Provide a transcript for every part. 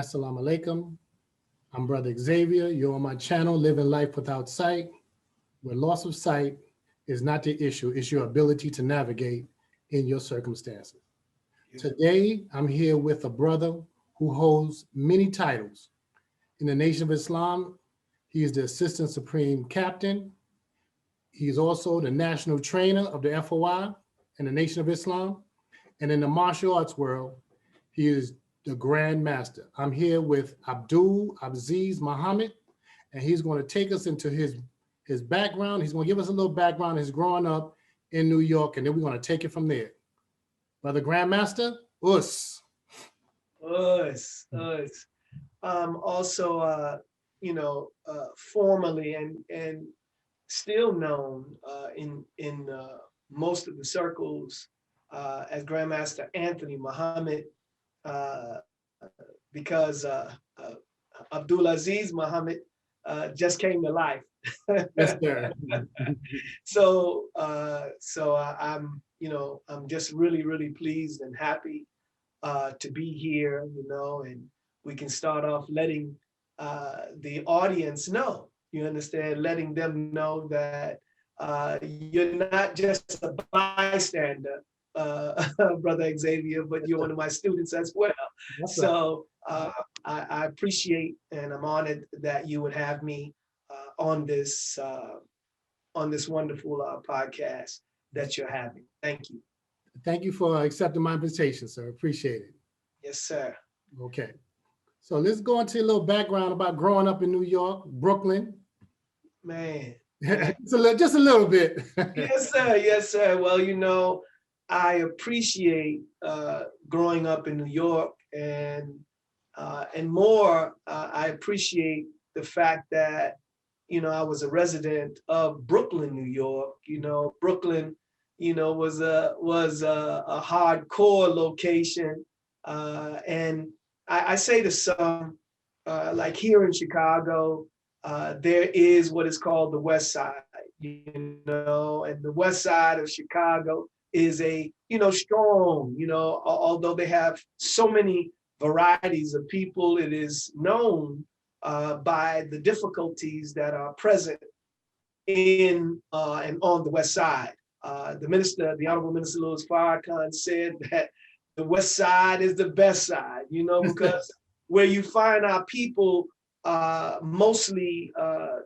Assalamu alaikum. I'm Brother Xavier. You're on my channel, Living Life Without Sight, where loss of sight is not the issue, it's your ability to navigate in your circumstances. Today, I'm here with a brother who holds many titles. In the Nation of Islam, he is the Assistant Supreme Captain. He is also the National Trainer of the FOI in the Nation of Islam. And in the martial arts world, he is the Grand Master. I'm here with Abdul-Aziz Muhammad, and he's going to take us into his background. He's going to give us a little background, his growing up in New York, and then we're going to take it from there. Brother Grand Master, us. Also, formally and still known in most of the circles as Grandmaster Anthony Muhammad, because Abdul-Aziz Muhammad just came to life. Yes, sir. So I'm just really pleased and happy to be here, and we can start off letting the audience know, you understand, letting them know that you're not just a bystander, Brother Xavier, but you're one of my students as well. That's so I appreciate and I'm honored that you would have me on this wonderful podcast that you're having. Thank you. Thank you for accepting my invitation, sir. Appreciate it. Yes, sir. Okay. So let's go into a little background about growing up in New York, Brooklyn. Man. just a little bit. Yes, sir. Yes, sir. Well, I appreciate growing up in New York, and more, I appreciate the fact that, I was a resident of Brooklyn, New York. Brooklyn, was a hardcore location. And I say to some, like here in Chicago, there is what is called the West Side, and the West Side of Chicago is a, strong, although they have so many varieties of people, it is known by the difficulties that are present in and on the West Side. The Honorable Minister Louis Farrakhan said that the West Side is the best side, because where you find our people mostly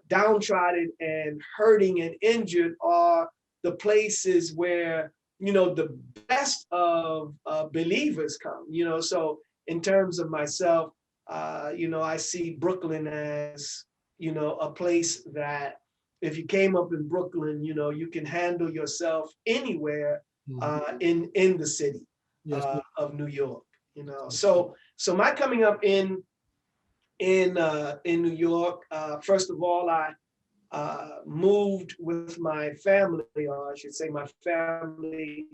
downtrodden and hurting and injured are the places where, the best of believers come, So in terms of myself, I see Brooklyn as, a place that if you came up in Brooklyn, you can handle yourself anywhere in the city. Yes. Of New York, So my coming up in New York, first of all, I moved with my family, or I should say my family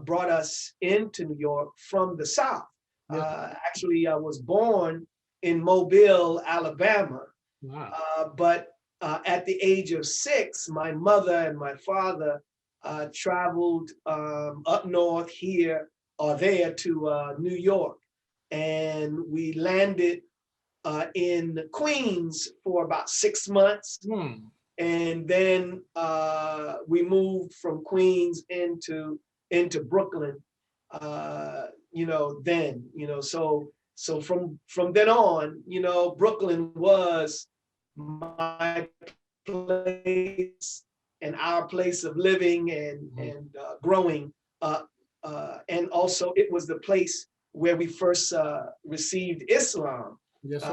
brought us into New York from the South. Actually, I was born in Mobile, Alabama. Wow. But at the age of 6, my mother and my father traveled up north here or there to New York. And we landed in Queens for about 6 months. And then we moved from Queens into Brooklyn, so from then on, Brooklyn was my place and our place of living and growing up. And also it was the place where we first received Islam. Yes,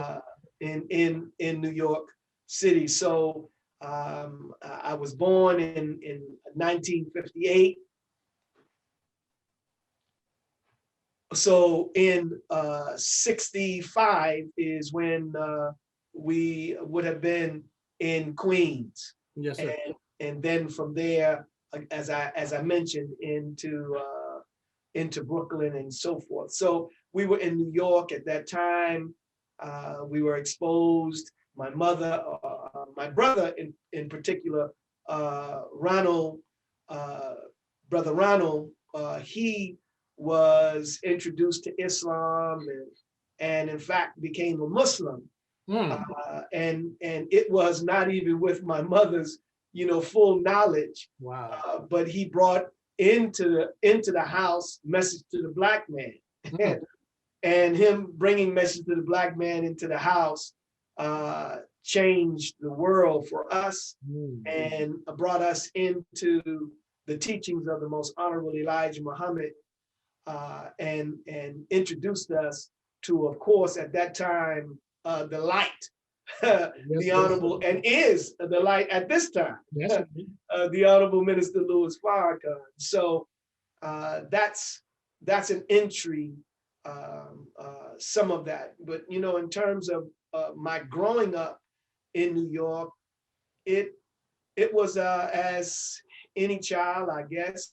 in New York City. So I was born in 1958. So in 65 is when we would have been in Queens. Yes, sir. And then from there, as I mentioned, into Brooklyn and so forth. So we were in New York at that time. We were exposed. My mother, my brother in particular, Ronald, Brother Ronald, he was introduced to Islam and in fact became a Muslim. Mm. And it was not even with my mother's, full knowledge. Wow. But he brought into the house message to the black man. Mm. And him bringing message to the black man into the house changed the world for us and brought us into the teachings of the most honorable Elijah Muhammad, and introduced us to, of course, at that time, the light, the honorable, and is the light at this time, the honorable Minister Louis Farrakhan. So that's an entry, some of that. But in terms of my growing up in New York, it was as any child, I guess,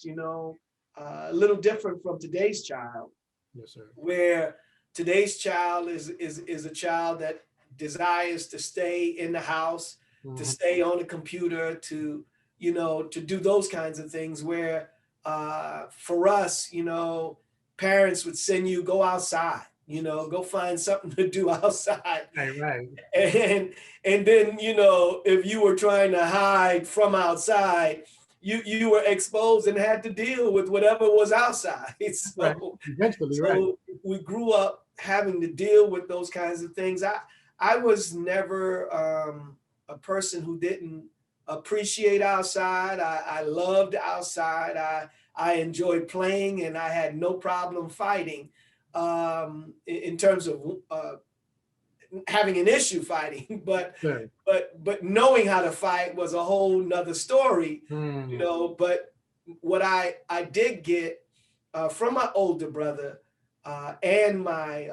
a little different from today's child. Yes, sir. Where today's child is a child that desires to stay in the house, to stay on the computer, to do those kinds of things. Where for us, parents would send you, go outside, go find something to do outside. Right. And then, if you were trying to hide from outside, you were exposed and had to deal with whatever was outside. So, right. Eventually, so we grew up having to deal with those kinds of things. I was never a person who didn't appreciate outside. I loved outside. I enjoyed playing, and I had no problem fighting in terms of having an issue fighting, but knowing how to fight was a whole nother story, but what I did get from my older brother and my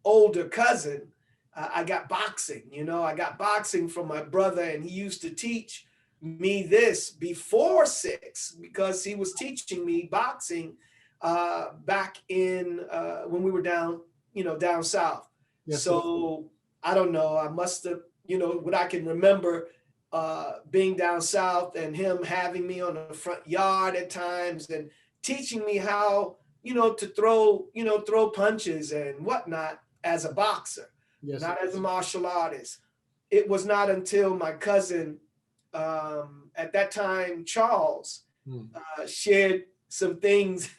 older cousin, I got boxing. I got boxing from my brother, and he used to teach me this before 6, because he was teaching me boxing back in when we were down south. Yes, so I don't know, I must have, what I can remember being down south and him having me on the front yard at times and teaching me how, to throw punches and whatnot as a boxer, not as a martial artist. It was not until my cousin, at that time, Charles, shared some things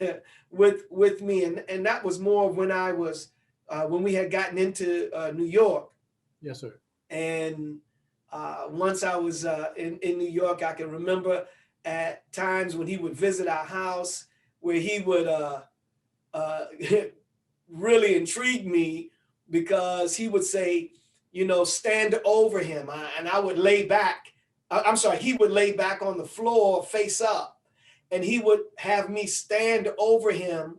with me. And that was more when I was, when we had gotten into New York. Yes, sir. And once I was in New York, I can remember at times when he would visit our house where he would really intrigue me, because he would say, stand over him. And I would lay back. I'm sorry, he would lay back on the floor face up, and he would have me stand over him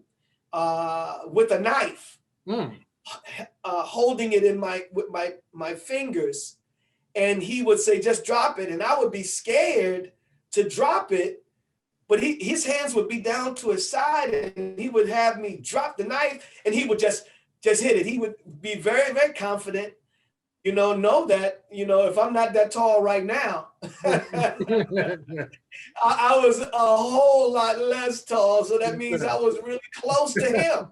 with a knife. Holding it in with my fingers, and he would say, just drop it. And I would be scared to drop it, but his hands would be down to his side, and he would have me drop the knife, and he would just hit it. He would be very, very confident, know that, if I'm not that tall right now, I was a whole lot less tall. So that means I was really close to him.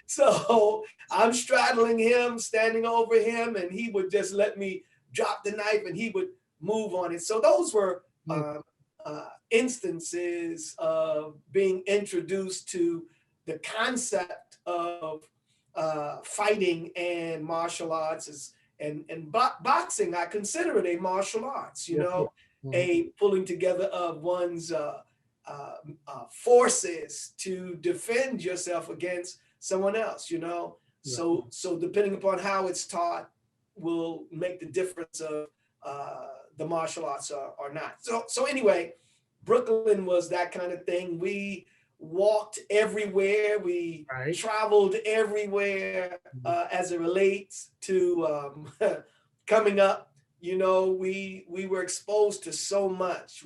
So I'm straddling him, standing over him, and he would just let me drop the knife, and he would move on it. So those were instances of being introduced to the concept of fighting and martial arts. And boxing, I consider it a martial arts, a pulling together of one's forces to defend yourself against someone else, So depending upon how it's taught will make the difference of the martial arts or not. So anyway, Brooklyn was that kind of thing. We walked everywhere. We traveled everywhere as it relates to coming up. We were exposed to so much.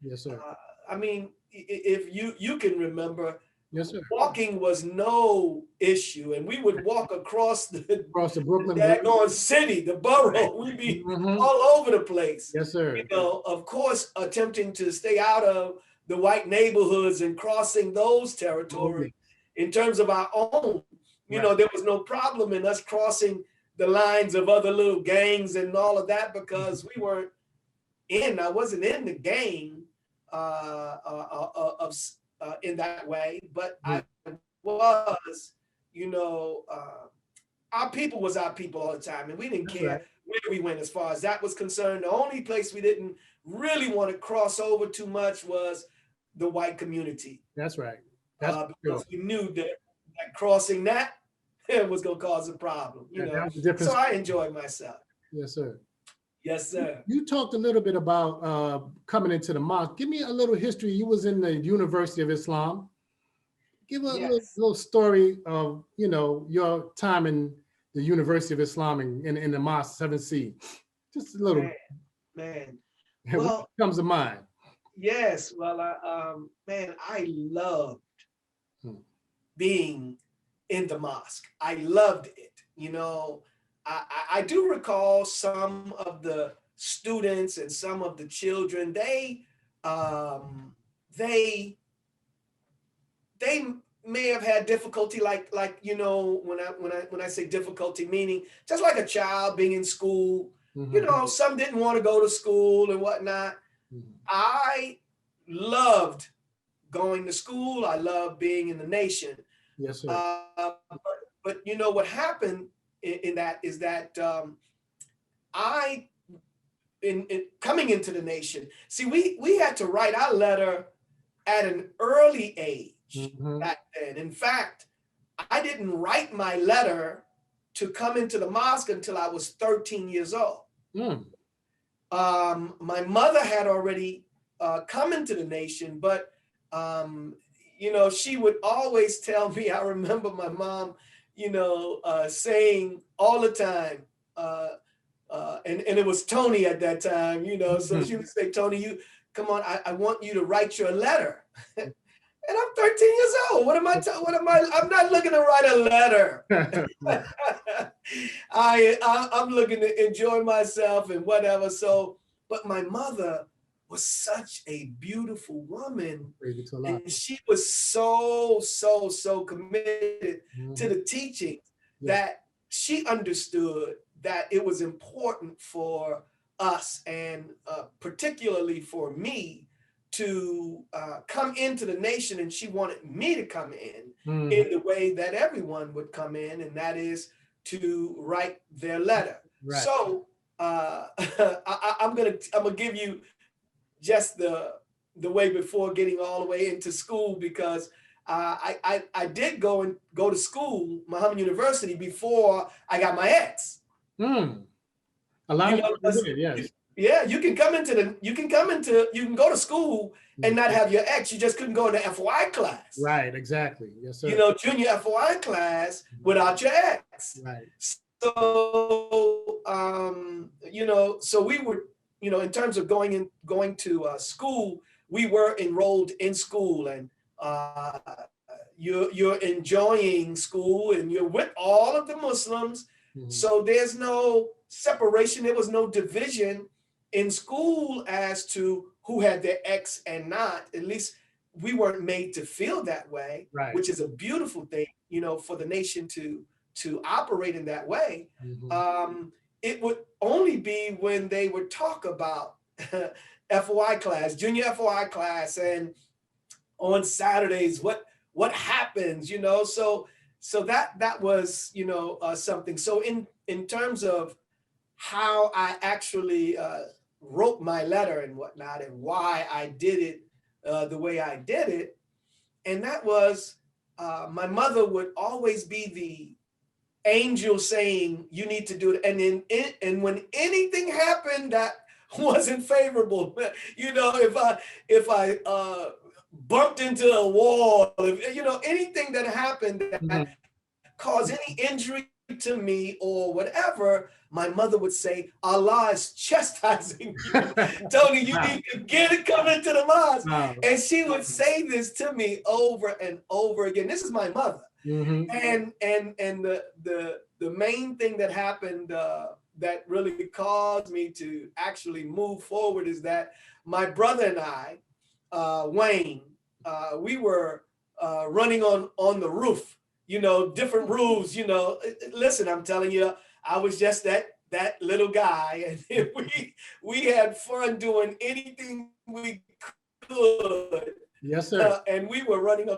Yes, sir. I mean, if you can remember, yes, sir, walking was no issue, and we would walk across the Brooklyn city, the borough. We'd be all over the place. Yes, sir. Of course, attempting to stay out of the white neighborhoods and crossing those territories in terms of our own. You know, there was no problem in us crossing the lines of other little gangs and all of that because we weren't I wasn't in the gang in that way, but I was, you know, our people was our people all the time, and we didn't care where we went as far as that was concerned. The only place we didn't really want to cross over too much was the white community. That's right. Because we knew that crossing that was going to cause a problem, you know. So I enjoyed myself. Yes, sir. Yes, sir. You talked a little bit about coming into the mosque. Give me a little history. You was in the University of Islam. Give a little story of, you know, your time in the University of Islam in the mosque, 7C. Just a little. Man. Well, what comes to mind? Yes. Well, man, I loved being in the mosque. I loved it. You know, I do recall some of the students and some of the children, they may have had difficulty, like you know, when I say difficulty, meaning just like a child being in school, you know, some didn't want to go to school and whatnot. I loved going to school. I loved being in the nation. Yes, sir. But you know what happened in that is that in coming into the nation, see, we had to write our letter at an early age back then. In fact, I didn't write my letter to come into the mosque until I was 13 years old. My mother had already come into the nation, but you know, she would always tell me, I remember my mom, you know, saying all the time, and it was Tony at that time, you know, so she would say, Tony, you come on, I want you to write your letter. And I'm 13 years old. I'm not looking to write a letter. I'm looking to enjoy myself and whatever. So, but my mother was such a beautiful woman, and she was so committed to the teaching that she understood that it was important for us, and particularly for me, to come into the nation, and she wanted me to come in the way that everyone would come in, and that is to write their letter. So I'm gonna give you just the way before getting all the way into school, because I did go to school, Muhammad University, before I got my ex. A lot of people did, yes. Yeah, you can go to school and not have your ex. You just couldn't go in the FY class. Right, exactly. Yes, sir. You know, junior FY class without your ex. Right. So you know, so we were, you know, in terms of going to school, we were enrolled in school, and you're enjoying school, and you're with all of the Muslims. So there's no separation. There was no division in school as to who had their ex and not. At least we weren't made to feel that way, which is a beautiful thing, you know, for the nation to operate in that way. It would only be when they would talk about FOI class, junior FOI class, and on Saturdays, what happens, you know. So that was, you know, something. So in terms of how I actually wrote my letter and whatnot, and why I did it the way I did it, and that was my mother would always be the angel saying, you need to do it. And when anything happened that wasn't favorable, you know, if I bumped into a wall, you know, anything that happened that caused any injury to me or whatever, my mother would say, Allah is chastising you. Tony, you need to come into the mosque. And she would say this to me over and over again. This is my mother. And the main thing that happened that really caused me to actually move forward is that my brother and I, Wayne, we were running on the roof different rules, listen, I'm telling you, I was just that little guy, and we had fun doing anything we could. Yes, sir. And we were running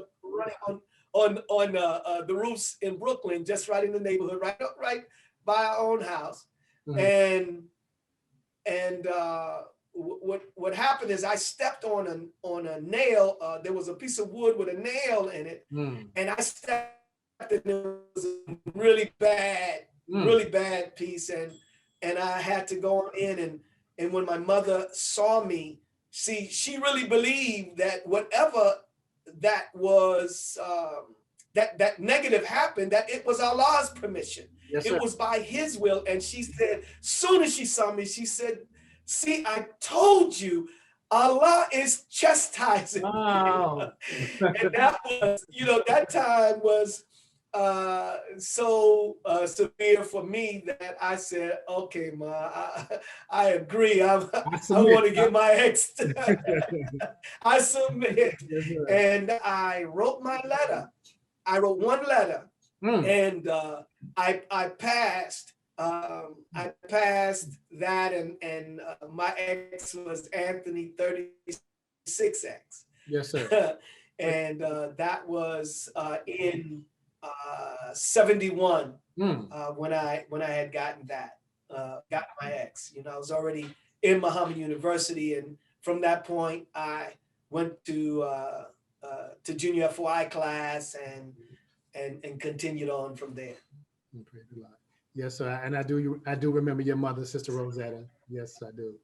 on the roofs in Brooklyn, just right in the neighborhood, right by our own house. Mhm. And what happened is I stepped on a nail. There was a piece of wood with a nail in it, Mm. and I stepped, and it was a Mm. really bad piece, and I had to go in, and when my mother saw me, see, she really believed that whatever that was, that negative happened, that it was Allah's permission. Yes, sir. It was by His will. And she said, soon as she saw me, she said, see, I told you, Allah is chastising me. Wow. And that was, that time was so severe for me that I said, okay, Ma, I agree. I want to get my ex. I submit. Yes, sir. And I wrote my letter. I wrote one letter, and I passed. I passed that, and my ex was Anthony 36X. Yes, sir. And that was in 71 when I had gotten that, got my ex. I was already in Muhammad University, and from that point I went to junior FY class and continued on from there. Yes, sir. And I do remember your mother, Sister Rosetta. Yes, I do.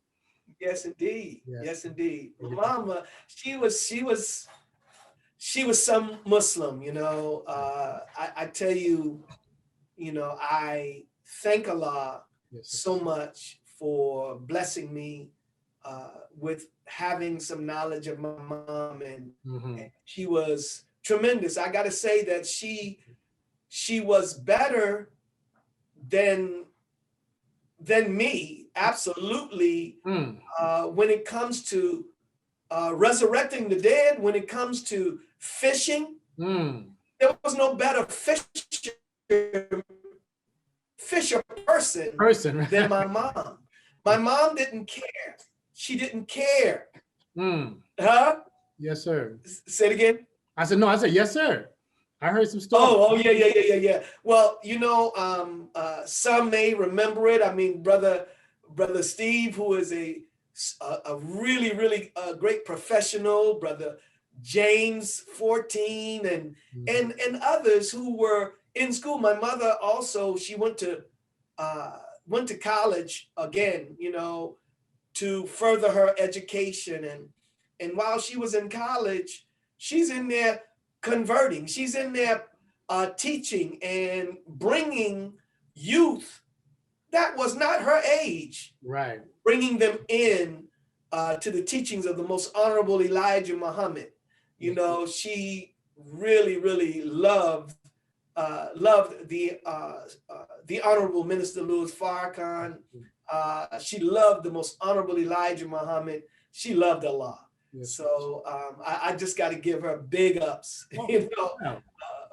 Yes, indeed. Yes. Yes, indeed. Mama, she was some Muslim, I tell you, I thank Allah so much for blessing me with having some knowledge of my mom, and she was tremendous. I got to say that she was better than me, absolutely, when it comes to resurrecting the dead, when it comes to fishing. There was no better fisher person than my mom. My mom didn't care. She didn't care. Huh? Yes, sir. Say it again. I said, no, I said, yes, sir. I heard some stories. Oh, yeah. Well, some may remember it. I mean, brother Steve, who is a really, really great professional, brother James 14, and others who were in school. My mother also, she went to college again, to further her education, and while she was in college, she's in there converting. She's in there teaching and bringing youth that was not her age, right, bringing them in to the teachings of the most honorable Elijah Muhammad. She really, really loved the honorable Minister Louis Farrakhan. She loved the most honorable Elijah Muhammad. She loved Allah. Yes. So I just got to give her big ups,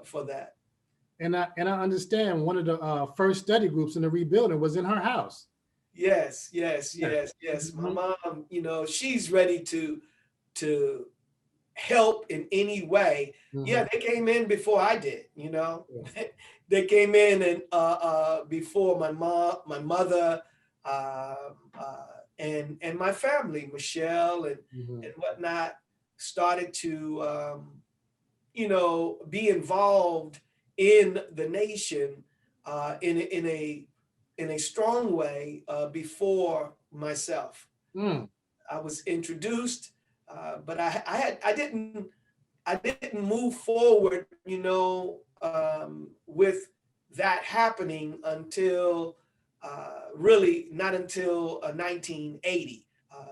for that. And I understand one of the first study groups in the rebuilding was in her house. Yes. My mom, she's ready to help in any way. Yeah, they came in before I did. They came in and before my mother, and my family, Michelle and whatnot, started to be involved in the nation in a strong way before myself. I was introduced, but I didn't move forward, with that happening until really not until 1980.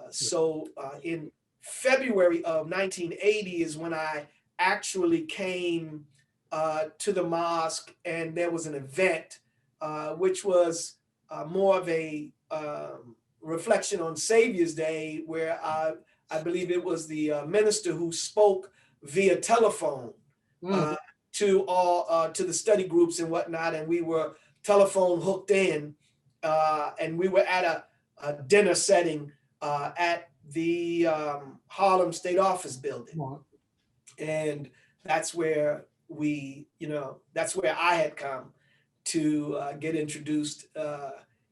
So in February of 1980 is when I actually came to the mosque, and there was an event which was more of a reflection on Savior's Day, where I believe it was the minister who spoke via telephone to all to the study groups and whatnot, and we were telephone hooked in, and we were at a dinner setting at the Harlem State Office building, and that's where that's where I had come to get introduced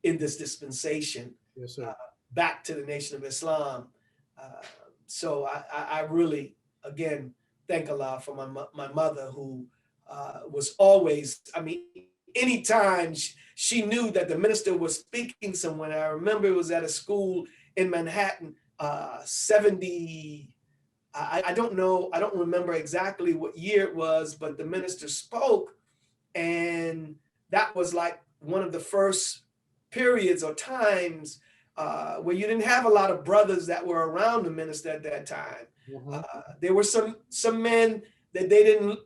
in this dispensation. Yes, sir. Back to the Nation of Islam. So I really, again, thank Allah for my mother, who was always, I mean, anytime she knew that the minister was speaking somewhere. I remember it was at a school in Manhattan, 70, I don't know, I don't remember exactly what year it was, but the minister spoke, and that was like one of the first periods or times where you didn't have a lot of brothers that were around the minister at that time. There were some men that they didn't,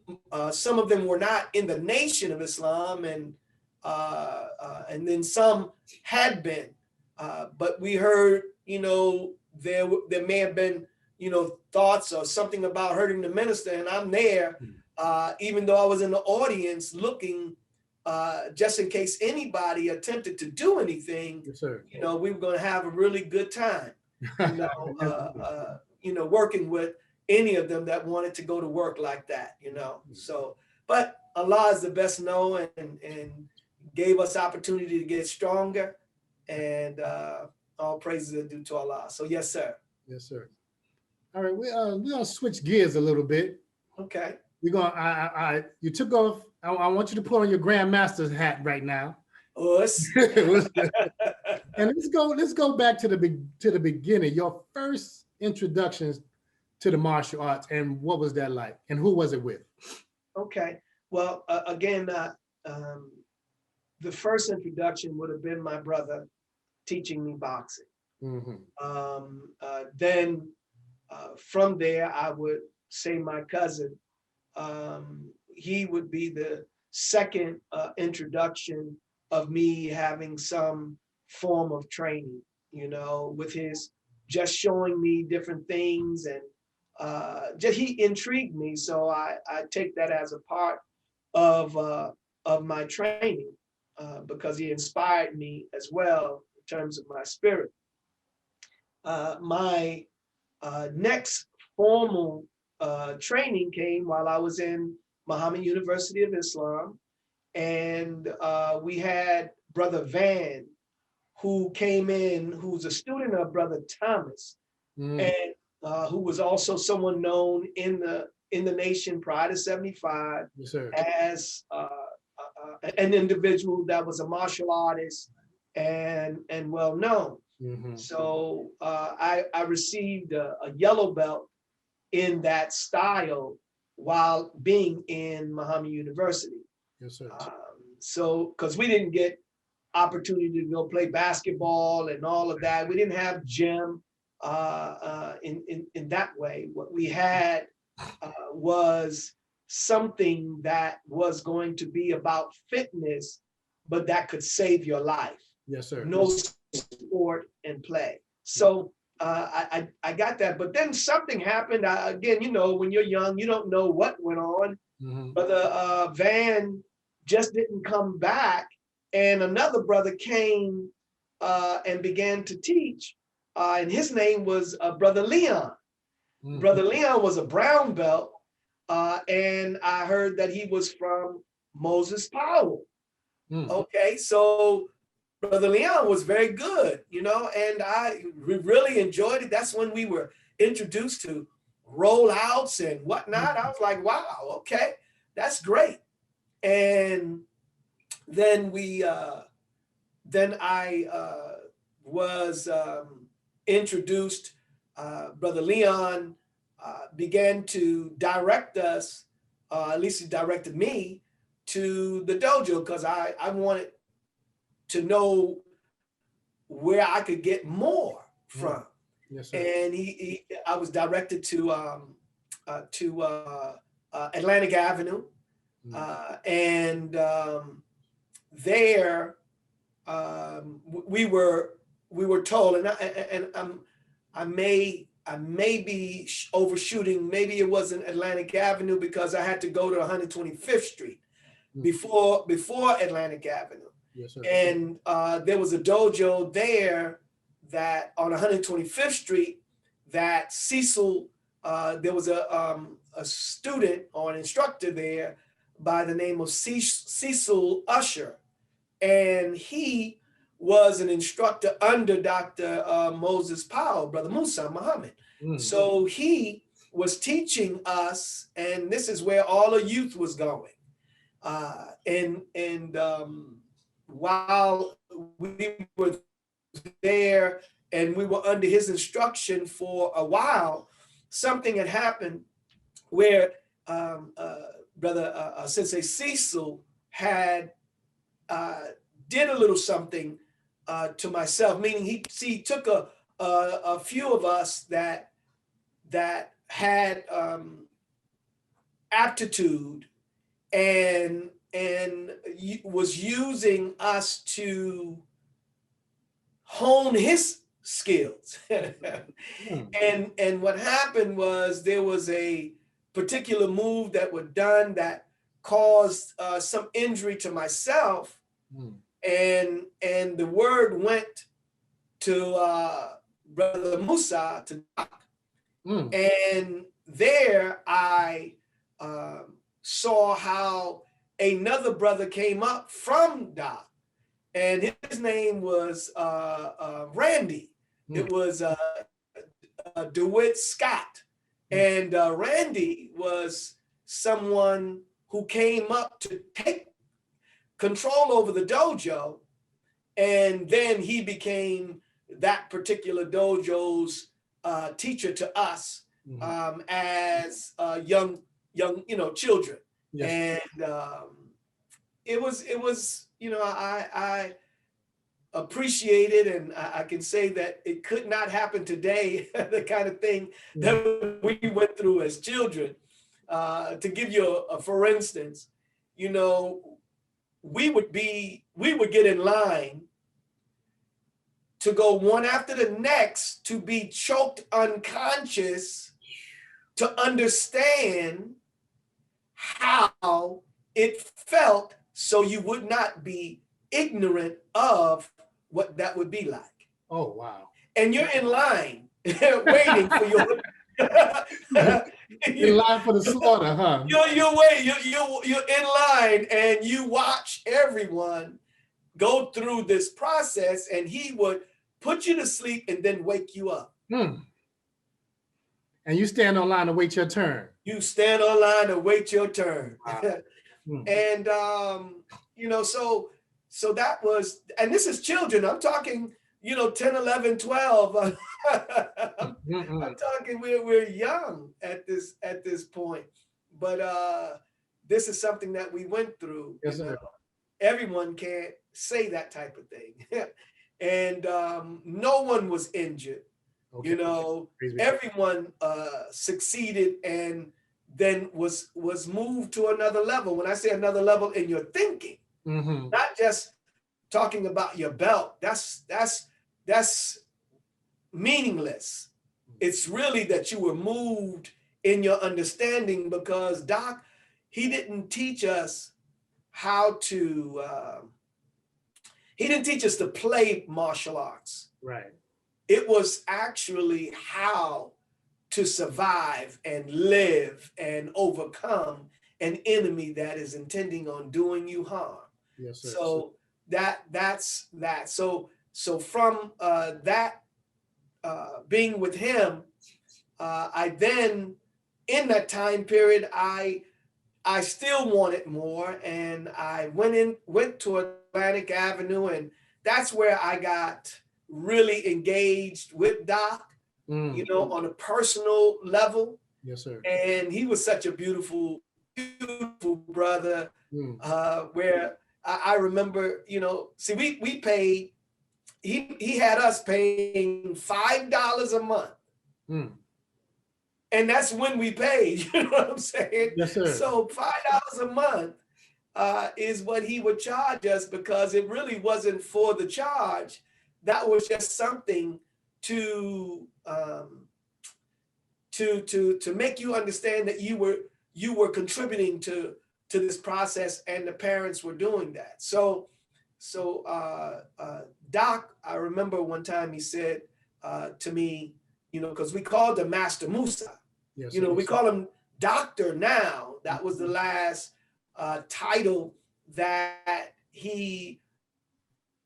some of them were not in the Nation of Islam, and then some had been, but we heard, there may have been, thoughts or something about hurting the minister, and I'm there, even though I was in the audience looking, just in case anybody attempted to do anything. Yes, sir. We were going to have a really good time, working with any of them that wanted to go to work like that, So, but Allah is the best knower, and gave us opportunity to get stronger, and all praises are due to Allah. So yes, sir. Yes, sir. All right, we're gonna switch gears a little bit. Okay. We're gonna you took off. I want you to put on your Grandmaster's hat right now. Us. And let's go back to the beginning. Your first introductions to the martial arts, and what was that like, and who was it with? Okay. Well, again, the first introduction would have been my brother teaching me boxing. Then from there, I would say my cousin. He would be the second introduction of me having some form of training, with his just showing me different things, and he intrigued me. So I take that as a part of my training, because he inspired me as well in terms of my spirit. My next formal training came while I was in Muhammad University of Islam, and we had Brother Van, who came in, who's a student of Brother Thomas, and who was also someone known in the nation prior to 75. Yes, sir. As an individual that was a martial artist and well known. So I received a yellow belt in that style while being in Muhammad University. Yes, sir. So, because we didn't get opportunity to go play basketball and all of that, we didn't have gym in that way. What we had was something that was going to be about fitness, but that could save your life. Yes, sir. No sport and play. So I got that, but then something happened. Again, when you're young, you don't know what went on. But Van just didn't come back, and another brother came and began to teach, and his name was Brother Leon. Brother Leon was a brown belt, and I heard that he was from Moses Powell. Okay, so Brother Leon was very good, and we really enjoyed it. That's when we were introduced to rollouts and whatnot. I was like, wow, okay, that's great. And then I was introduced. Brother Leon began to direct us, at least he directed me, to the dojo, because I wanted to know where I could get more from. Yes, sir. And I was directed to Atlantic Avenue, and there we were told, and I I may be overshooting. Maybe it wasn't Atlantic Avenue because I had to go to 125th Street before Atlantic Avenue. Yes, sir. And there was a dojo there that on 125th Street that Cecil, there was a student or an instructor there by the name of Cecil Usher. And he was an instructor under Dr. Moses Powell, Brother Musa Muhammad. So he was teaching us, and this is where all the youth was going. While we were there and we were under his instruction for a while, something had happened where Brother Sensei Cecil had did a little something to myself, meaning he took a few of us that had aptitude and was using us to hone his skills. And what happened was there was a particular move that was done that caused some injury to myself. And the word went to Brother Musa, to Doc. And there I saw how another brother came up from Doc, and his name was Randy. It was DeWitt Scott. And Randy was someone who came up to take control over the dojo, and then he became that particular dojo's teacher to us as young children. Yes. And it was I appreciate it, and I can say that it could not happen today. The kind of thing that we went through as children. To give you a for instance, we would get in line to go one after the next to be choked unconscious to understand how it felt, so you would not be ignorant of what that would be like. Oh, wow. And you're in line waiting for your in line for the slaughter, huh? You're in line and you watch everyone go through this process, and he would put you to sleep and then wake you up. And you stand on line to wait your turn. You stand on line to wait your turn. Wow. And so that was, and this is children. I'm talking, 10, 11, 12. I'm talking we're young at this point. But this is something that we went through. Yes, sir. Everyone can't say that type of thing. And no one was injured. Okay. Everyone succeeded and then was moved to another level. When I say another level in your thinking, not just talking about your belt, that's meaningless. It's really that you were moved in your understanding, because Doc, he didn't teach us how to, he didn't teach us to play martial arts. Right. It was actually how to survive and live and overcome an enemy that is intending on doing you harm. Yes, sir. So that's that. So from that being with him, I then, in that time period, I still wanted more, and I went to Atlantic Avenue, and that's where I got really engaged with Doc, on a personal level. Yes, sir. And he was such a beautiful, beautiful brother, where I remember, see, we paid, he had us paying $5 a month. And that's when we paid, you know what I'm saying? Yes, sir. So $5 a month is what he would charge us, because it really wasn't for the charge. That was just something to to make you understand that you were contributing to this process, and the parents were doing that. So Doc, I remember one time he said to me, you know, because we called him Master Musa. Yes, You know, sir. we call him Doctor now. That was the last title that he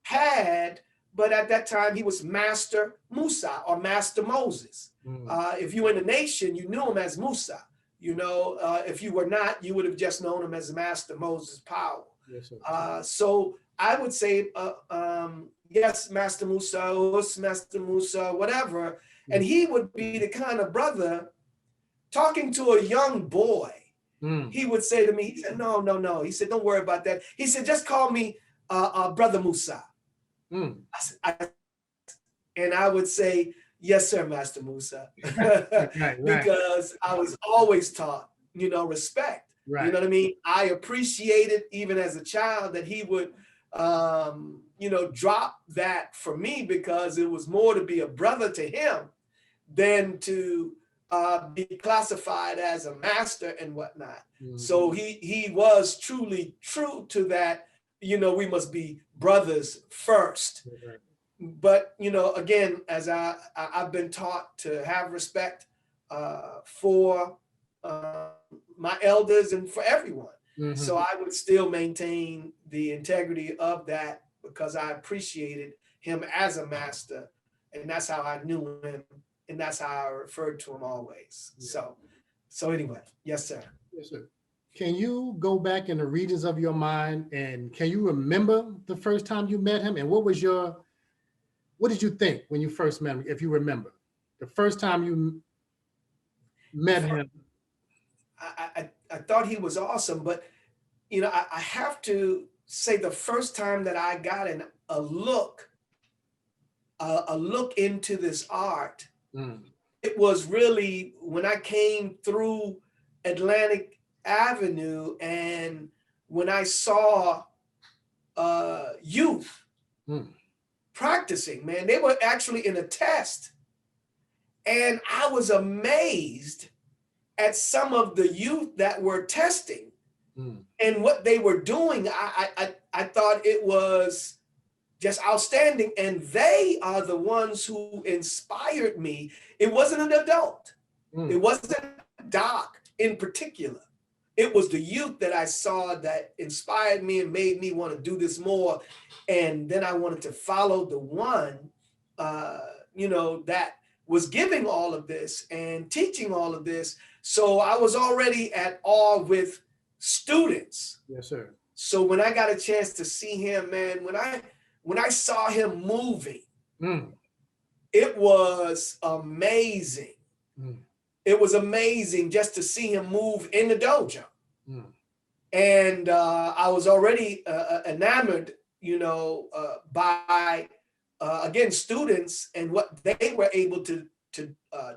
had, but at that time he was Master Musa or Master Moses. If you were in the nation, you knew him as Musa. You know, if you were not, you would have just known him as Master Moses Powell. Yes, sir. So I would say, yes, Master Musa, Master Musa, whatever. And he would be the kind of brother talking to a young boy. He would say to me, he said, no. He said, don't worry about that. He said, just call me Brother Musa. And I would say, yes, sir, Master Musa. Right. Because I was always taught, you know, respect. Right. You know what I mean? I appreciated, even as a child, that he would, you know, drop that for me, because it was more to be a brother to him than to be classified as a master and whatnot. So he was truly true to that. You know, we must be brothers first. But, you know, again, as I've been taught to have respect for my elders and for everyone. So I would still maintain the integrity of that, because I appreciated him as a master, and that's how I knew him, and that's how I referred to him always. So anyway, yes, sir. Yes, sir. Can you go back in the regions of your mind, and can you remember the first time you met him, and what did you think when you first met him, if you remember the first time you met him? I thought he was awesome, but, you know, I have to say the first time that I got a look into this art, it was really when I came through Atlantic Avenue, and when I saw youth practicing, man, they were actually in a test. And I was amazed at some of the youth that were testing and what they were doing. I thought it was just outstanding. And they are the ones who inspired me. It wasn't an adult. It wasn't Doc in particular. It was the youth that I saw that inspired me and made me want to do this more. And then I wanted to follow the one, you know, that was giving all of this and teaching all of this. So I was already at awe with students. Yes, sir. So when I got a chance to see him, man, when I saw him moving, it was amazing. It was amazing just to see him move in the dojo. And I was already enamored, you know, by, again, students and what they were able to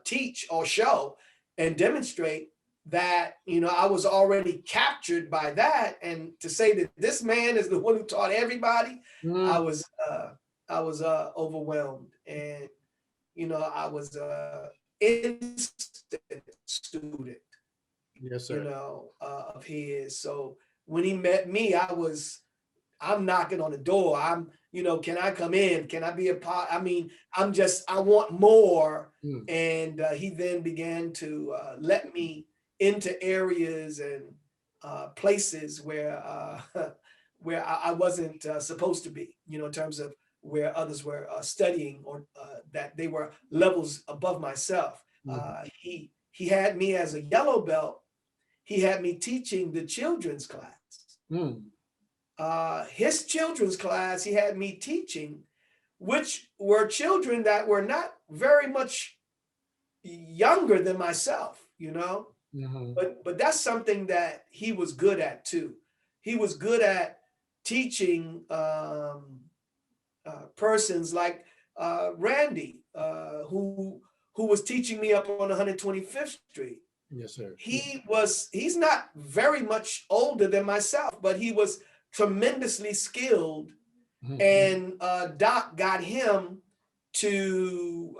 teach or show and demonstrate, that, you know, I was already captured by that. And to say that this man is the one who taught everybody, I was overwhelmed. And, you know, I was instant student, yes, sir, you know, of his. So when he met me, I'm knocking on the door. You know, can I come in? Can I be a part? I mean, I want more. And he then began to let me into areas and places where I wasn't supposed to be, you know, in terms of where others were studying, or that they were levels above myself. He had me as a yellow belt. He had me teaching the children's class. His children's class, he had me teaching, which were children that were not very much younger than myself, you know. But that's something that he was good at too. He was good at teaching persons like Randy, who was teaching me up on 125th Street. Yes, sir. He's not very much older than myself, but he was tremendously skilled. And Doc got him to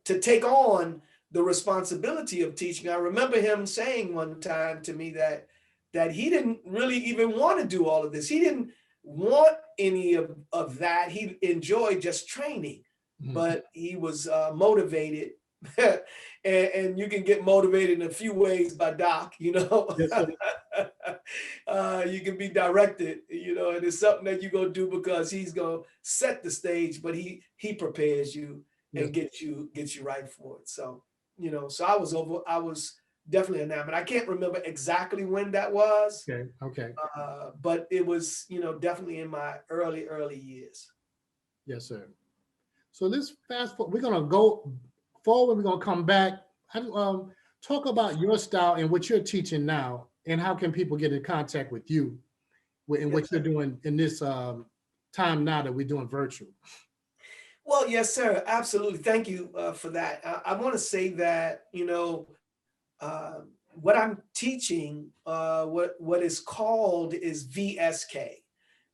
take on the responsibility of teaching. I remember him saying one time to me that he didn't really even want to do all of this. He didn't want any of that. He enjoyed just training, but he was motivated. And you can get motivated in a few ways by Doc, you know. Yes, You can be directed, you know, and it's something that you're gonna do because he's gonna set the stage, but he prepares you and gets you right for it. So, you know, so I was definitely enamored. I can't remember exactly when that was. Okay. But it was, you know, definitely in my early years. Yes, sir. So let's fast forward. We're gonna go forward. We're gonna come back. Talk about your style and what you're teaching now, and how can people get in contact with you in what you're doing in this time now that we're doing virtual. Well, yes, sir. Absolutely. Thank you for that. I want to say that, you know, what I'm teaching, what is called is VSK.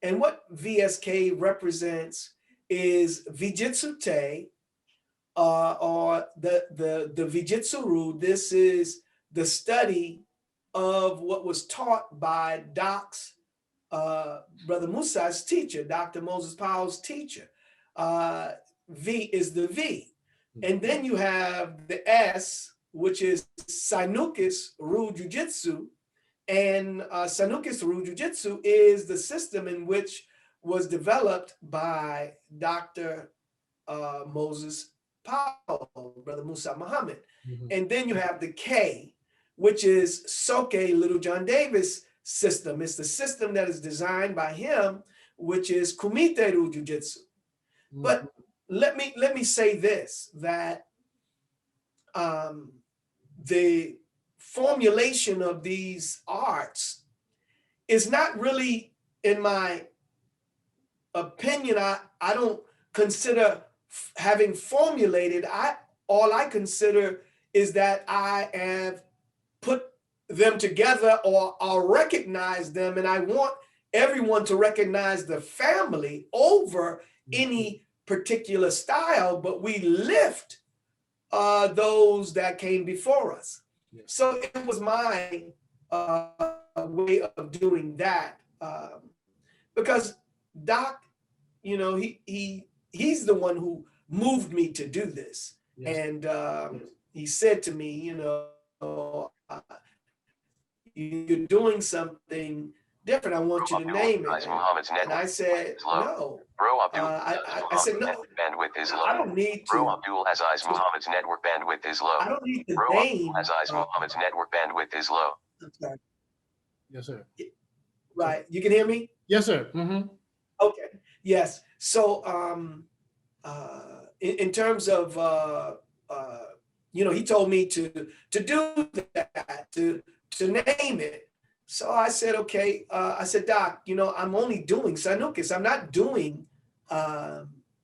And what VSK represents is Vijitsu Te, or the Vijitsu. This is the study of what was taught by Doc's Brother Musa's teacher, Dr. Moses Powell's teacher. V is the V. And then you have the S, which is Sanukis Ryu Jiu-Jitsu. And Sanukis Ryu Jiu-Jitsu is the system in which was developed by Dr. Moses Powell, Brother Musa Muhammad. And then you have the K, which is Soke Little John Davis system. It's the system that is designed by him, which is Kumite Ryu Jiu-Jitsu. But let me say this, that the formulation of these arts is not really, in my opinion, I don't consider having formulated. All I consider is that I have put them together, or I'll recognize them, and I want everyone to recognize the family over any particular style, but we lift those that came before us. So it was my way of doing that, because Doc, you know, he's the one who moved me to do this. And he said to me, you know, you're doing something different. I want you to name it. And I said, no. I said, no, bandwidth is low. I don't need to. Bro Abdul-Aziz Muhammad's network bandwidth is low. I don't need to name. Abdul-Aziz Muhammad's network bandwidth is low. Okay. Yes, sir. Right. You can hear me? Yes, sir. Okay. Yes. So in terms of, you know, he told me to do that, to name it. So I said, okay. I said, Doc, you know, I'm only doing Sanukis. I'm not doing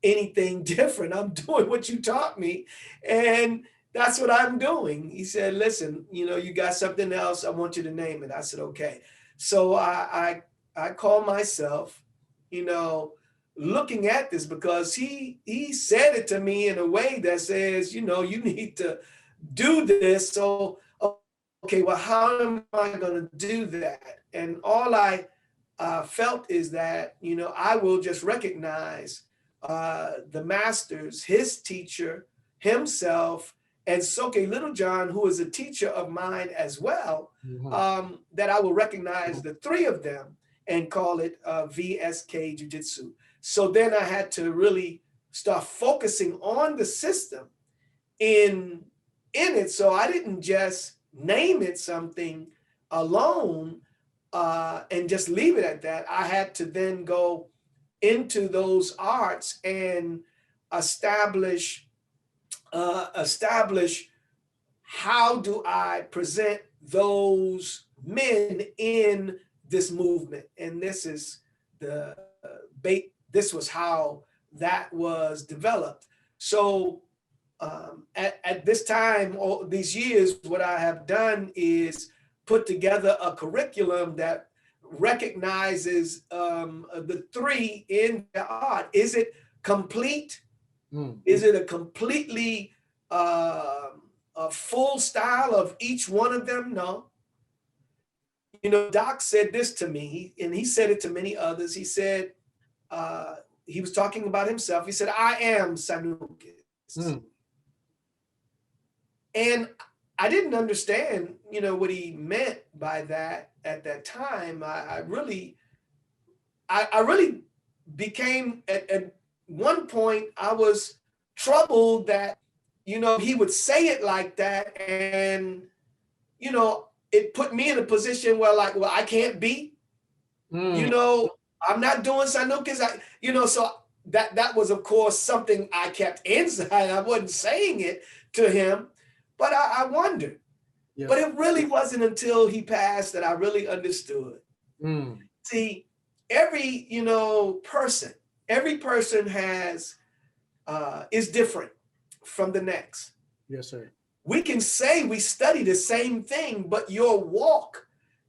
anything different. I'm doing what you taught me, and that's what I'm doing. He said, listen, you know, you got something else. I want you to name it. I said, okay. So I call myself, you know, looking at this, because he said it to me in a way that says, you know, you need to do this. So, okay, well, how am I going to do that? And all I felt is that, you know, I will just recognize the masters, his teacher, himself, and Soke Littlejohn, who is a teacher of mine as well, that I will recognize the three of them and call it VSK Jiu-Jitsu. So then I had to really start focusing on the system in it. So I didn't just name it something alone and just leave it at that. I had to then go into those arts and establish how do I present those men in this movement. And this is this was how that was developed. So at this time, all these years, what I have done is put together a curriculum that recognizes the three in the art. Is it complete? Is it a completely a full style of each one of them? No. You know, Doc said this to me, and he said it to many others. He said, he was talking about himself. He said, I am Sanukis. And I didn't understand, you know, what he meant by that at that time. I really became, at one point, I was troubled that, you know, he would say it like that. And, you know, it put me in a position where, like, well, I can't be, you know, I'm not doing Sanukis. You know, so that was, of course, something I kept inside. I wasn't saying it to him, but I wondered. Yeah. But it really wasn't until he passed that I really understood. See, every, you know, every person has, is different from the next. Yes, sir. We can say we study the same thing, but your walk,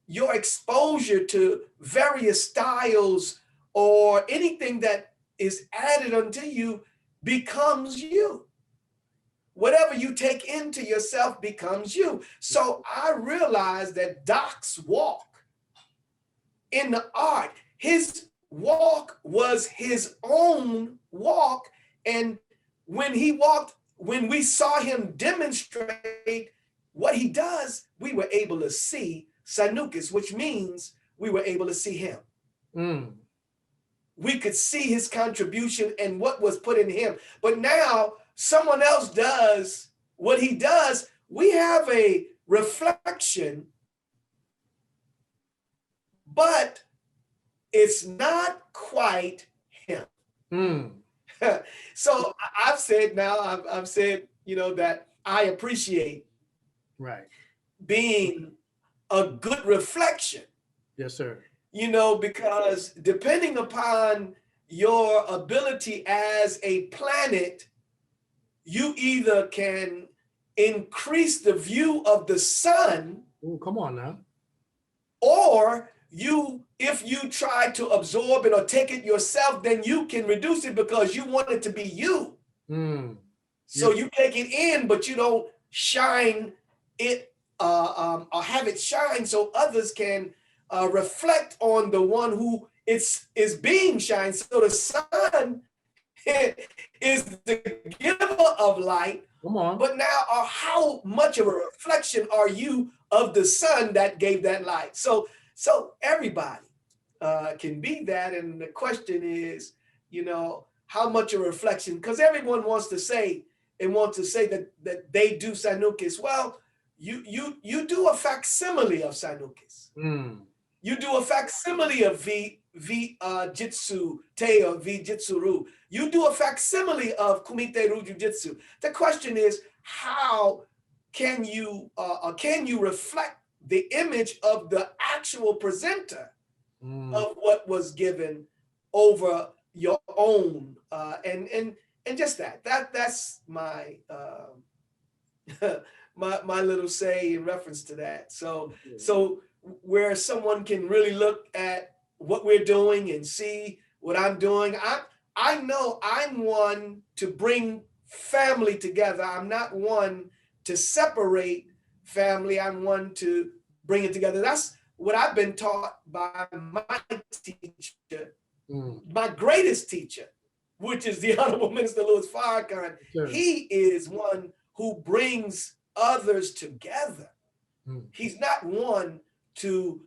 your exposure to various styles or anything that is added unto you becomes you. Whatever you take into yourself becomes you. So I realized that Doc's walk in the art, his walk was his own walk. And when he walked, when we saw him demonstrate what he does, we were able to see Sanukis, which means we were able to see him. We could see his contribution and what was put in him. But now someone else does what he does. We have a reflection, but it's not quite him. So I've said now, I've said, you know, that I appreciate being a good reflection. Yes, sir. You know, because depending upon your ability as a planet, you either can increase the view of the sun. Oh, come on now. Or if you try to absorb it or take it yourself, then you can reduce it because you want it to be you. So you take it in, but you don't shine it or have it shine so others can reflect on the one who is being shined. So the sun is the giver of light. Come on. But now, how much of a reflection are you of the sun that gave that light? So everybody can be that. And the question is, you know, how much a reflection? Because everyone wants to say that they do Sanukis. Well, you do a facsimile of Sanukis. You do a facsimile of Jitsu Te or Jitsu-ru. You do a facsimile of Kumite-ru Jiu-Jitsu. The question is, how can you reflect the image of the actual presenter of what was given over your own? And just that's my my little say in reference to that. So where someone can really look at what we're doing and see what I'm doing. I know I'm one to bring family together. I'm not one to separate family. I'm one to bring it together. That's what I've been taught by my teacher, my greatest teacher, which is the Honorable Minister Louis Farrakhan. Sure. He is one who brings others together. He's not one to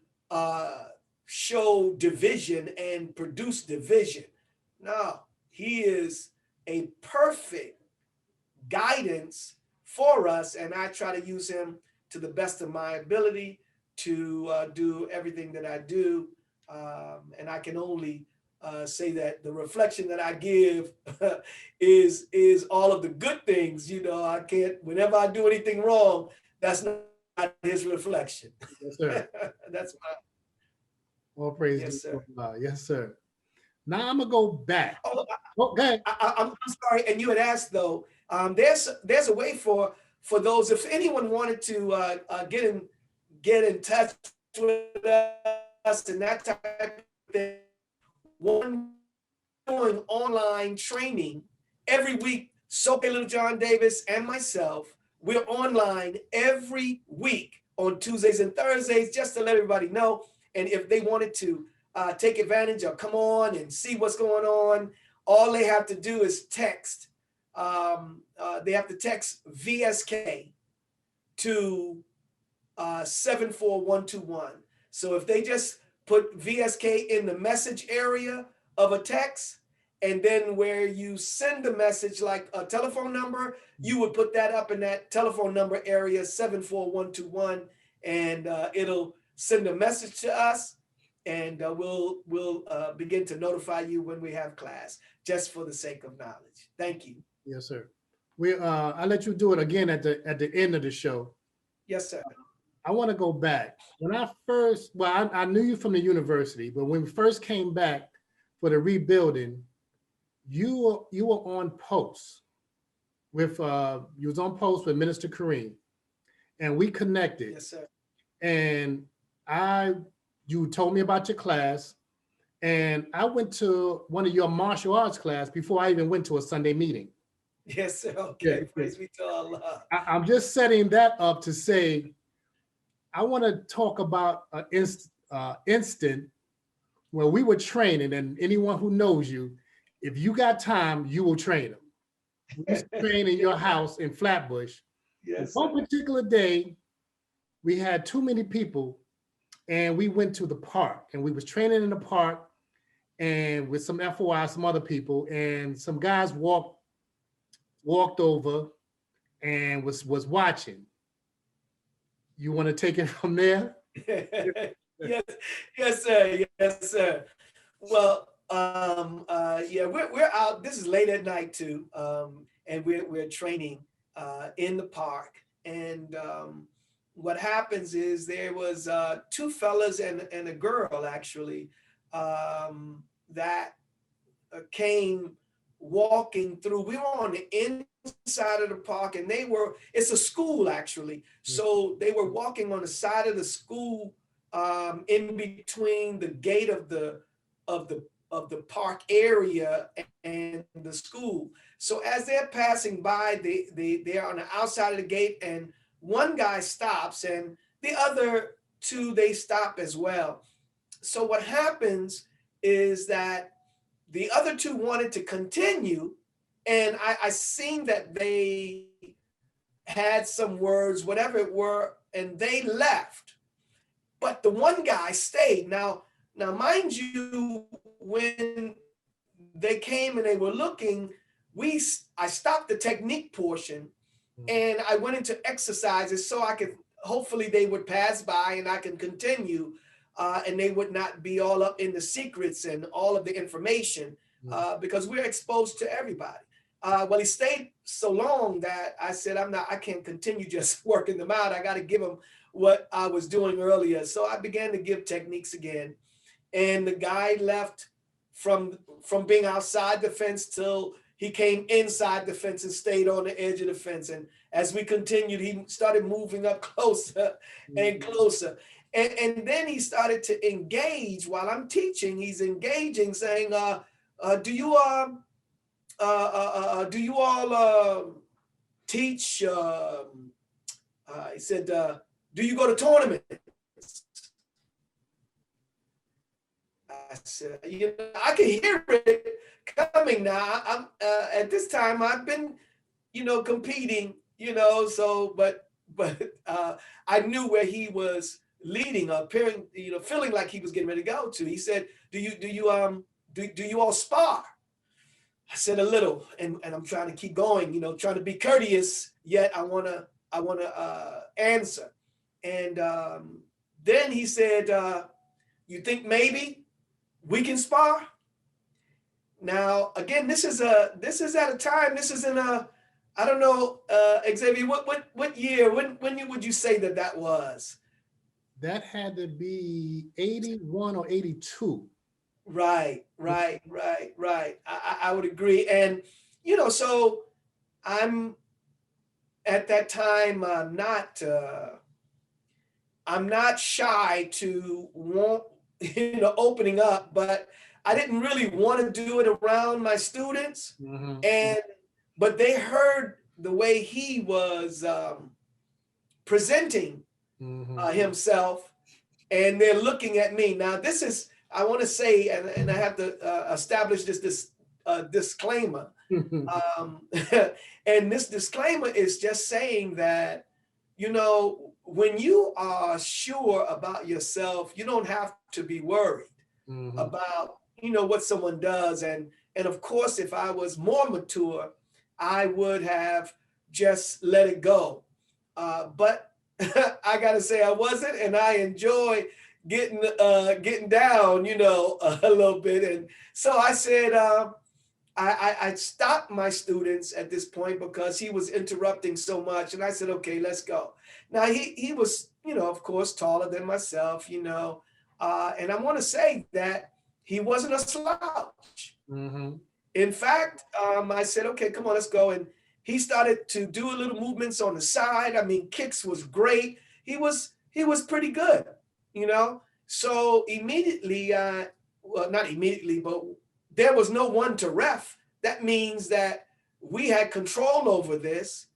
show division and produce division. No, he is a perfect guidance for us, and I try to use him to the best of my ability to do everything that I do. And I can only say that the reflection that I give is all of the good things. You know, I can't, whenever I do anything wrong, that's not his reflection. Yes, sir. That's my. All praise. Yes, sir. Yes, sir. Now I'm gonna go back. Okay. I'm sorry, and you had asked though. There's a way for those, if anyone wanted to get in touch with us and that type of thing. One doing online training every week. Soke Little John Davis and myself we're online every week on Tuesdays and Thursdays, just to let everybody know. And if they wanted to take advantage or come on and see what's going on, all they have to do is text. They have to text VSK to 74121. So if they just put VSK in the message area of a text, and then where you send the message, like a telephone number, you would put that up in that telephone number area 74121, and it'll send a message to us, and we'll begin to notify you when we have class, just for the sake of knowledge. Thank you. Yes, sir. I'll let you do it again at the end of the show. Yes, sir. I want to go back. When I first, well, I knew you from the university, but when we first came back for the rebuilding, you were on post with you was on post with Minister Kareem, and we connected. Yes, sir. And you told me about your class, and I went to one of your martial arts class before I even went to a Sunday meeting. Yes, sir. Okay. Yeah. Praise be to Allah. I'm just setting that up to say, I want to talk about an instant where we were training, and anyone who knows you, if you got time, you will train them. We used to train in your house in Flatbush. Yes. One particular day, we had too many people, and we went to the park, and we was training in the park, and with some FOI, some other people, and some guys walked over and was watching. You want to take it from there? Yes, sir. Yes, sir. Well, yeah, we're out. This is late at night too, and we're training in the park. And what happens is there was two fellas and a girl actually that came walking through. We were on the inside of the park, and it's a school actually. So they were walking on the side of the school, in between the gate of the park area and the school. So as they're passing by, they're on the outside of the gate, and one guy stops, and the other two, they stop as well. So what happens is that the other two wanted to continue, and I seen that they had some words, whatever it were, and they left. But the one guy stayed. Now, mind you, when they came and they were looking, I stopped the technique portion, and I went into exercises so I could, hopefully they would pass by and I can continue, and they would not be all up in the secrets and all of the information, because we're exposed to everybody. Well, he stayed so long that I said, I can't continue just working them out. I got to give them what I was doing earlier. So I began to give techniques again. And the guy left from being outside the fence till he came inside the fence and stayed on the edge of the fence. And as we continued, he started moving up closer and closer. And then he started to engage while I'm teaching. He's engaging, saying, do you all teach? He said, do you go to tournaments? I said, I can hear it coming now. I'm at this time I've been, competing, so, but I knew where he was leading, appearing, feeling like he was getting ready to go to. He said, do you all spar? I said, a little, and I'm trying to keep going, trying to be courteous, yet I want to answer. And then he said, you think maybe we can spar? Now, again, this is at a time, this is in I don't know, Xavier, what year, when would you say that was? That had to be 81 or 82. Right. I would agree. And, so I'm at that time, I'm not shy to want, opening up, but I didn't really want to do it around my students. But they heard the way he was presenting himself, and they're looking at me. Now, this is, I want to say, and I have to establish this disclaimer. And this disclaimer is just saying that, you know, when you are sure about yourself, you don't have to be worried about, you know, what someone does. And of course, if I was more mature, I would have just let it go. But I gotta say I wasn't, and I enjoy getting down, you know, a little bit. And so I said, I stopped my students at this point because he was interrupting so much. And I said, okay, let's go. Now he was, you know, of course, taller than myself, you know, and I want to say that he wasn't a slouch. In fact, I said, okay, come on, let's go. And he started to do a little movements on the side. I mean, kicks was great. He was pretty good, you know. So immediately, well, not immediately, but there was no one to ref. That means that we had control over this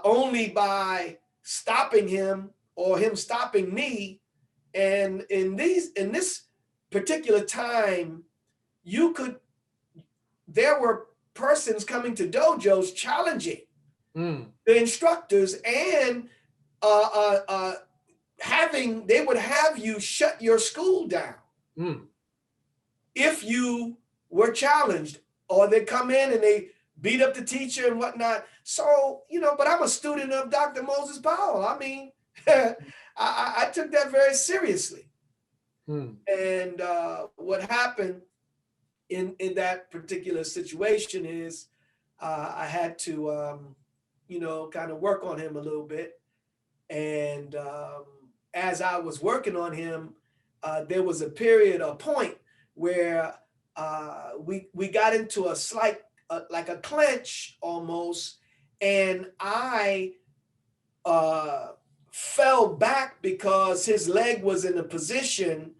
only by stopping him or him stopping me. And in this particular time, there were persons coming to dojos challenging the instructors, and they would have you shut your school down if you were challenged, or they come in and they beat up the teacher and whatnot. So, you know, but I'm a student of Dr. Moses Powell. I mean, I took that very seriously. And what happened in that particular situation is I had to, you know, kind of work on him a little bit. And as I was working on him, there was a point where we got into a slight, like a clinch almost, and I fell back because his leg was in a position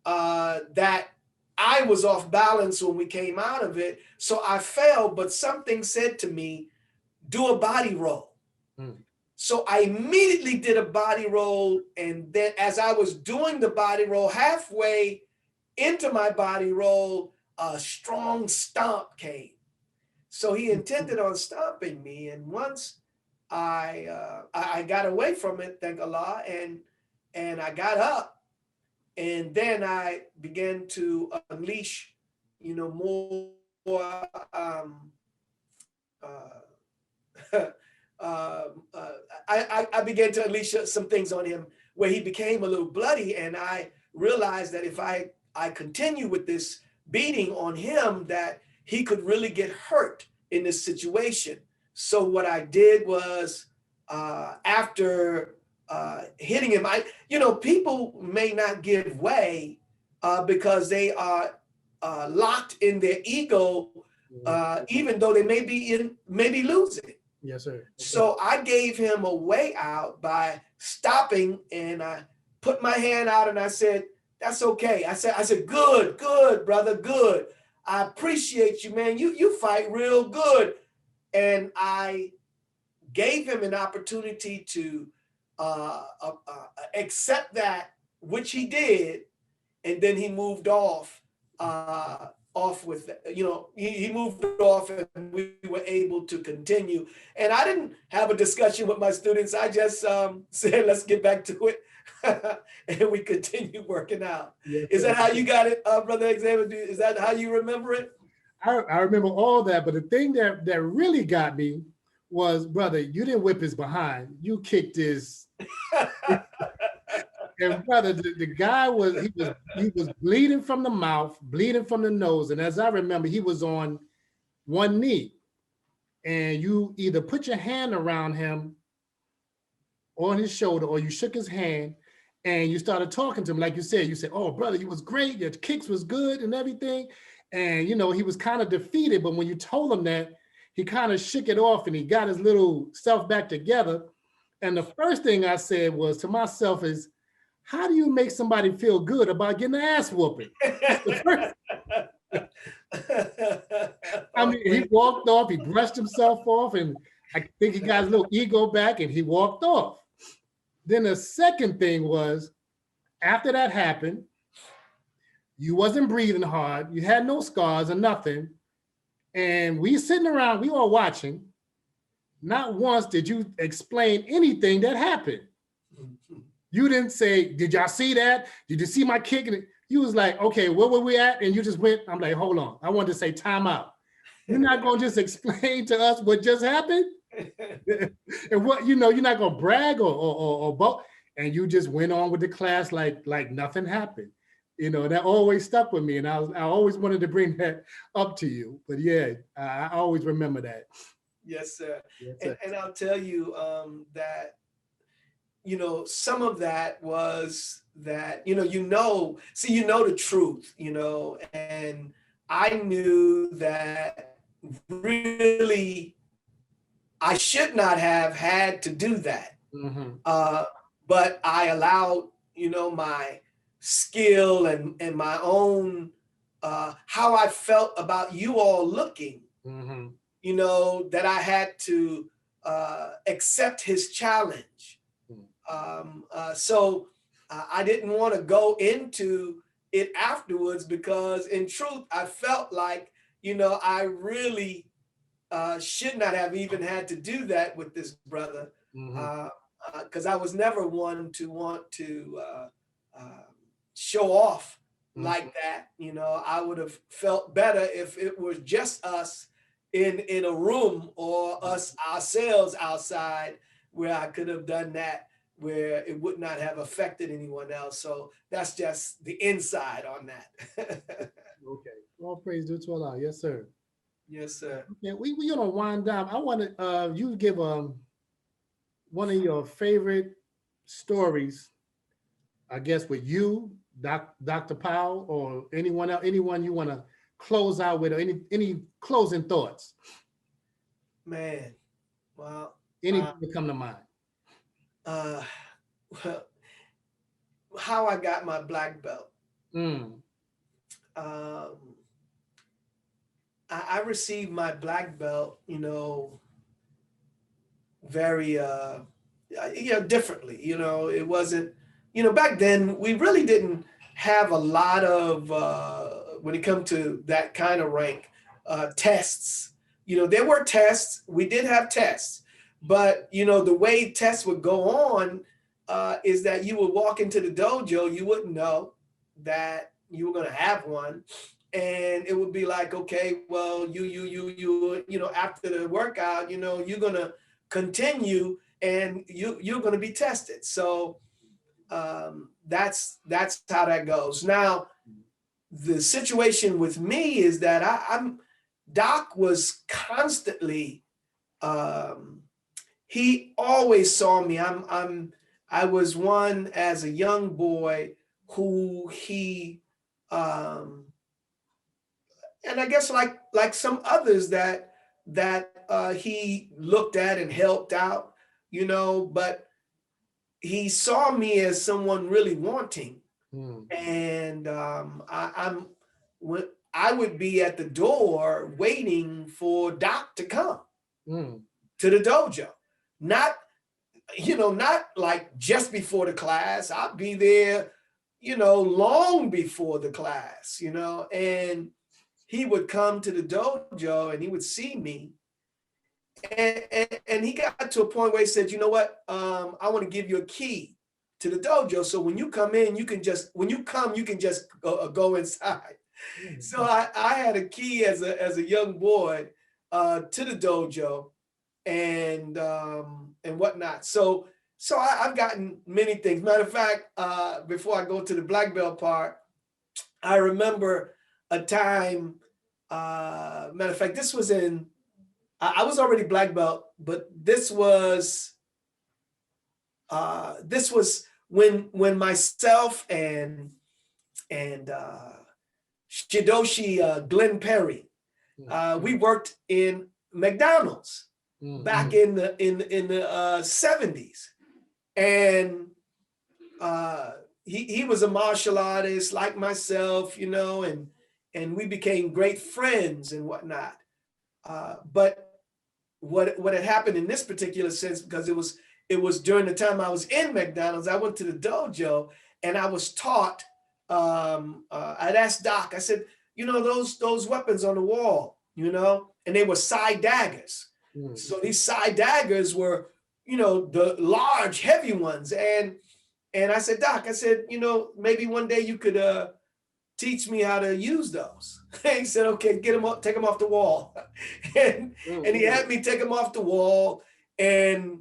that I was off balance when we came out of it. So I fell, but something said to me, do a body roll. So I immediately did a body roll. And then as I was doing the body roll, halfway into my body roll, a strong stomp came. So he intended on stomping me. And once I got away from it, thank Allah, and I got up, and then I began to unleash, you know, more I began to unleash some things on him where he became a little bloody, and I realized that if I continue with this beating on him, that he could really get hurt in this situation. So what I did was, after hitting him, you know, people may not give way because they are locked in their ego, even though they may be losing. Yes, sir. So I gave him a way out by stopping, and I put my hand out and I said, that's okay. I said, good, brother, good. I appreciate you, man. You fight real good. And I gave him an opportunity to accept that, which he did. And then he moved off with, you know, he moved off, and we were able to continue. And I didn't have a discussion with my students. I just said, let's get back to it. And we continue working out. Yes, is that how you got it, Brother Xavier? Is that how you remember it? I remember all that, but the thing that really got me was, brother, you didn't whip his behind. You kicked his. And brother, the guy was bleeding from the mouth, bleeding from the nose, and as I remember, he was on one knee, and you either put your hand around him on his shoulder, or you shook his hand, and you started talking to him, like you said. You said, "Oh, brother, you was great. Your kicks was good and everything." And you know, he was kind of defeated, but when you told him that, he kind of shook it off and he got his little self back together. And the first thing I said was to myself is, how do you make somebody feel good about getting an ass whooping? I mean, he walked off, he brushed himself off, and I think he got his little ego back and he walked off. Then the second thing was, after that happened, you wasn't breathing hard, you had no scars or nothing, and we sitting around, we all watching. Not once did you explain anything that happened. You didn't say, did y'all see that? Did you see my kick? You was like, okay, where were we at? And you just went, I'm like, hold on. I wanted to say time out. You're not going to just explain to us what just happened? And what, you're not going to brag or boast. And you just went on with the class like nothing happened. That always stuck with me. And I always wanted to bring that up to you. But yeah, I always remember that. Yes, sir. Yes, sir. And I'll tell you that, some of that was that, the truth, and I knew that really I should not have had to do that. But I allowed, my skill and my own, how I felt about you all looking, that I had to accept his challenge. So I didn't want to go into it afterwards because in truth, I felt like, I really should not have even had to do that with this brother. Because I was never one to want to show off like that. I would have felt better if it was just us in a room or us ourselves outside where I could have done that, where it would not have affected anyone else. So that's just the inside on that. Okay. All praise due to Allah. Yes, sir. Yes, sir. Yeah, we gonna wind down. I want you to give one of your favorite stories, I guess, with you, Dr. Powell, or anyone else, anyone you want to close out with, or any closing thoughts. Man, well, anything that come to mind. Well, how I got my black belt. I received my black belt, very, differently. It wasn't, back then we really didn't have a lot of, when it comes to that kind of rank, tests. There were tests. We did have tests, but the way tests would go on is that you would walk into the dojo, you wouldn't know that you were going to have one. And it would be like, okay, well, you after the workout, you're going to continue and you're going to be tested. So that's how that goes. Now, the situation with me is that Doc was constantly, he always saw me. I was one as a young boy who he, and I guess like some others that he looked at and helped out, but he saw me as someone really wanting. And I would be at the door waiting for Doc to come to the dojo. Not like just before the class. I'd be there, long before the class, and he would come to the dojo and he would see me. And he got to a point where he said, you know what, I want to give you a key to the dojo. So when you come in, you can just go inside. So I had a key as a young boy to the dojo and whatnot. So I've gotten many things. Matter of fact, before I go to the black belt part, I remember a time, matter of fact, this was I was already black belt, but this was when myself and Shidoshi Glenn Perry, we worked in McDonald's back in the 70s, and he was a martial artist like myself, and we became great friends and whatnot. But what had happened in this particular sense, because it was during the time I was in McDonald's, I went to the dojo and I was taught, I'd asked Doc, I said, you know, those weapons on the wall, you know, and they were side daggers. Mm. So these side daggers were, you know, the large, heavy ones. And I said, Doc, I said, you know, maybe one day you could teach me how to use those. He said, okay, get them up, take them off the wall. and he had me take them off the wall and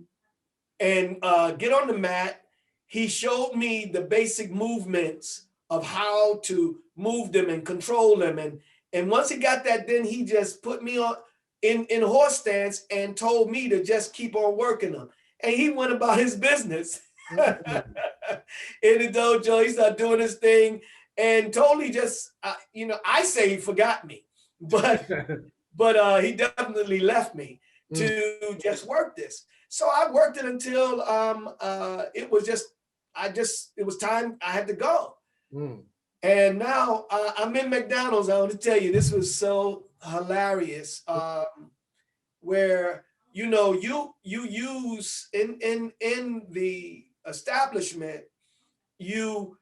get on the mat. He showed me the basic movements of how to move them and control them. And once he got that, then he just put me on in horse stance and told me to just keep on working them. And he went about his business. In the dojo, he started doing his thing and totally just, you know, I say he forgot me, but he definitely left me to just work this. So I worked it until it was time I had to go. And now I'm in McDonald's. I want to tell you, this was so hilarious. Where, you know, you use in the establishment, you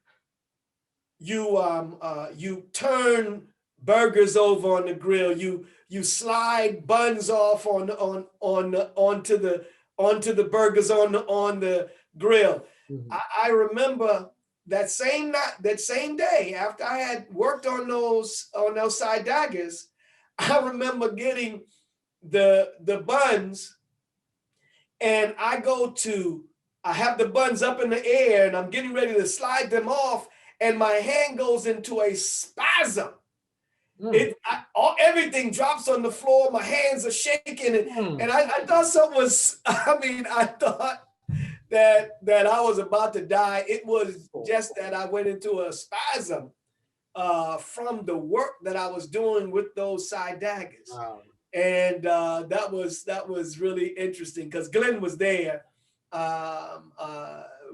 turn burgers over on the grill. You slide buns off onto the burgers on the grill. I remember that same day after I had worked on those side daggers, I remember getting the buns, and I have the buns up in the air and I'm getting ready to slide them off, and my hand goes into a spasm. Everything drops on the floor. My hands are shaking, and I thought something was. I thought that I was about to die. It was just that I went into a spasm from the work that I was doing with those side daggers. Wow. And that was really interesting because Glenn was there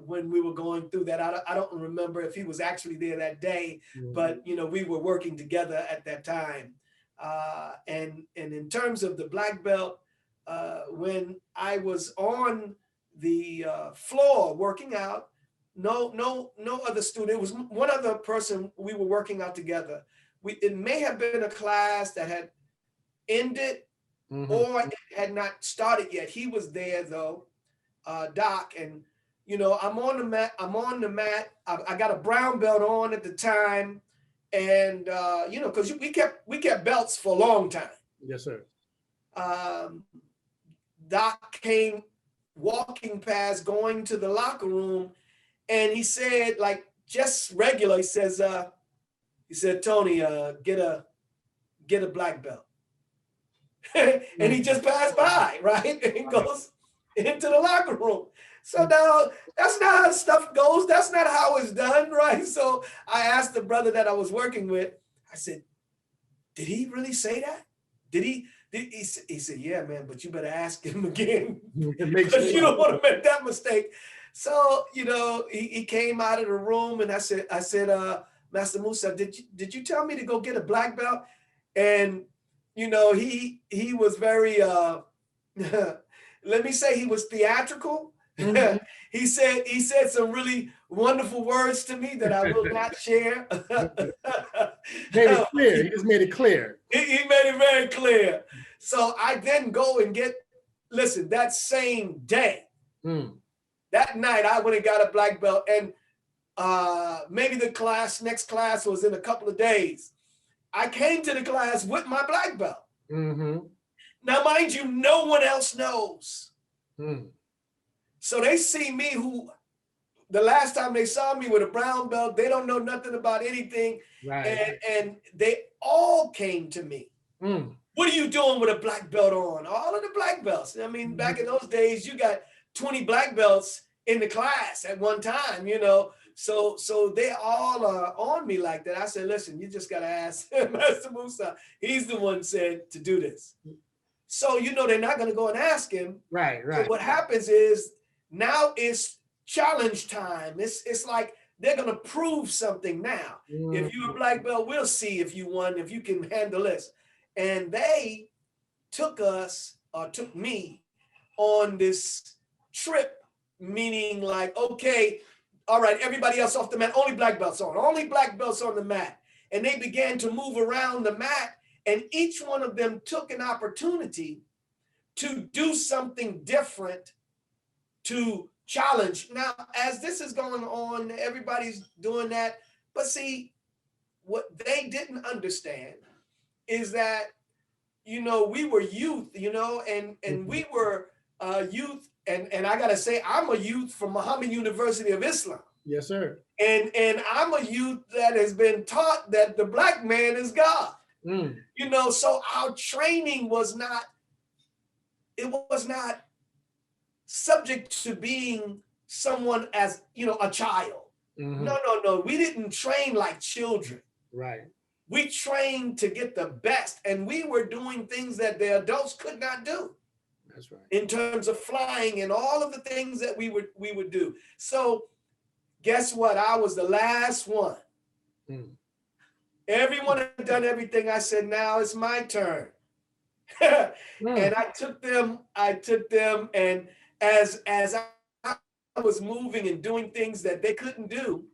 when we were going through that. I don't remember if he was actually there that day, but you know, we were working together at that time. And in terms of the black belt, when I was on the floor working out, no other student. It was one other person we were working out together. It may have been a class that had ended or it had not started yet. He was there though, Doc, and you know, I'm on the mat. I got a brown belt on at the time, and you know, because we kept belts for a long time. Yes, sir. Doc came walking past, going to the locker room, and he said, like just regular, he said, Tony, get a black belt. And he just passed by, right? And he goes into the locker room. So now that's not how stuff goes. That's not how it's done, right? So I asked the brother that I was working with, I said, did he really say that? He said, yeah, man, but you better ask him again because you don't want to make that mistake. So, you know, he came out of the room and I said, Master Musa, did you tell me to go get a black belt? And you know, he was very, let me say he was theatrical. He said some really wonderful words to me that I will not share. Made it clear. He just made it clear. He made it very clear. So I then go and listen, that same day, that night I went and got a black belt, and maybe the next class was in a couple of days. I came to the class with my black belt. Now, mind you, no one else knows. So they see me, who the last time they saw me with a brown belt, they don't know nothing about anything. Right. And they all came to me. What are you doing with a black belt on? All of the black belts. I mean, back in those days, you got 20 black belts in the class at one time, you know. So they all are on me like that. I said, listen, you just got to ask Master Musa. He's the one said to do this. So, you know, they're not going to go and ask him. Right. So what happens is now it's challenge time. It's like they're going to prove something now. If you're a black belt, we'll see if you won, if you can handle this. And they took us took me on this trip, meaning like, okay, all right, everybody else off the mat, only black belts on the mat. And they began to move around the mat, and each one of them took an opportunity to do something different to challenge. Now, as this is going on, everybody's doing that. But see, what they didn't understand is that, we were youth, and we were youth. And I got to say, I'm a youth from Muhammad University of Islam. Yes, sir. And I'm a youth that has been taught that the black man is God. So our training was not subject to being someone as, a child. No. We didn't train like children. Right. We trained to get the best, and we were doing things that the adults could not do. That's right. In terms of flying and all of the things that we would do. So guess what? I was the last one. Everyone had done everything. I said, now it's my turn. And I took them, and as I was moving and doing things that they couldn't do,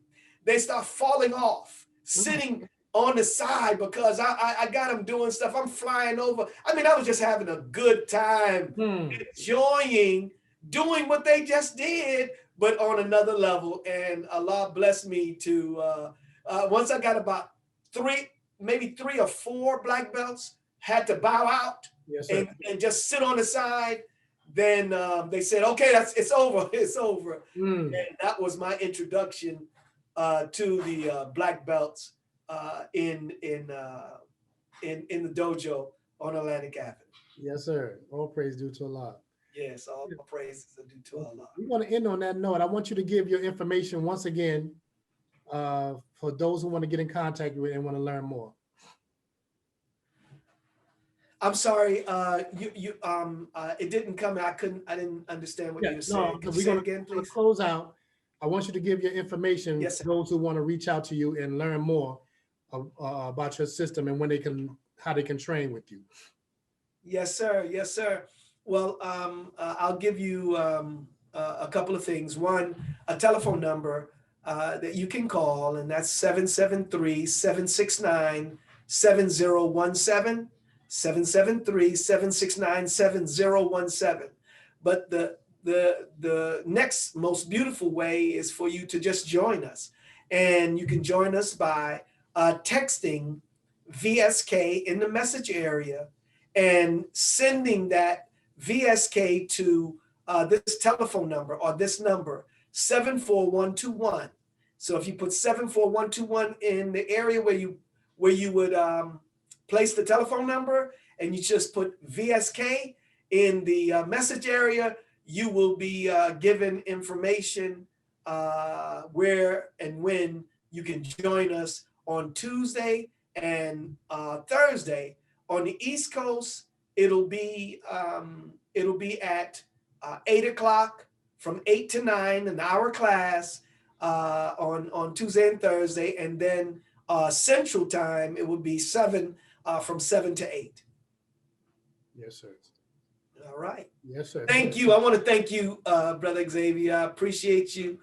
they start falling off, sitting on the side, because I got them doing stuff. I'm flying over. I mean, I was just having a good time, enjoying doing what they just did, but on another level. And Allah blessed me to, once I got about maybe three or four black belts, had to bow out. Yes, and just sit on the side. Then they said, okay, it's over. And that was my introduction to the black belts in the dojo on Atlantic Avenue. Yes, sir. All praise due to Allah. Yes, all praises are due to Allah. We want to end on that note. I want you to give your information once again for those who want to get in contact with you and want to learn more. I'm sorry, it didn't come. I didn't understand what you were saying. Can you say it again, please? To close out, I want you to give your information to those who want to reach out to you and learn more about your system and how they can train with you. Yes, sir. Yes, sir. Well, I'll give you a couple of things. One, a telephone number that you can call, and that's 773-769-7017. 773-769-7017. But the next most beautiful way is for you to just join us. And you can join us by texting VSK in the message area and sending that VSK to this telephone number or this number, 74121. So if you put 74121 in the area where you would place the telephone number, and you just put VSK in the message area, you will be given information where and when you can join us on Tuesday and Thursday. On the East Coast, it'll be at 8 o'clock from 8 to 9, an hour class on Tuesday and Thursday, and then Central Time it would be from 7 to 8. Yes, sir. All right. Yes, sir. Thank you. I want to thank you, Brother Xavier. I appreciate you.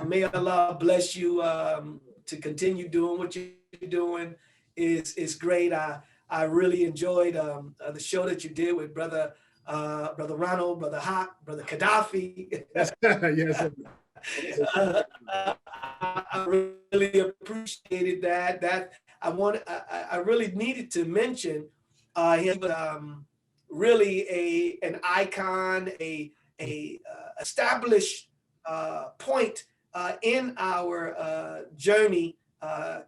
May Allah bless you to continue doing what you're doing. It's great. I really enjoyed the show that you did with Brother Ronald, Brother Haq, Brother Gaddafi. Yes, sir. I really appreciated that. I really needed to mention he was really an icon, a established point in our journey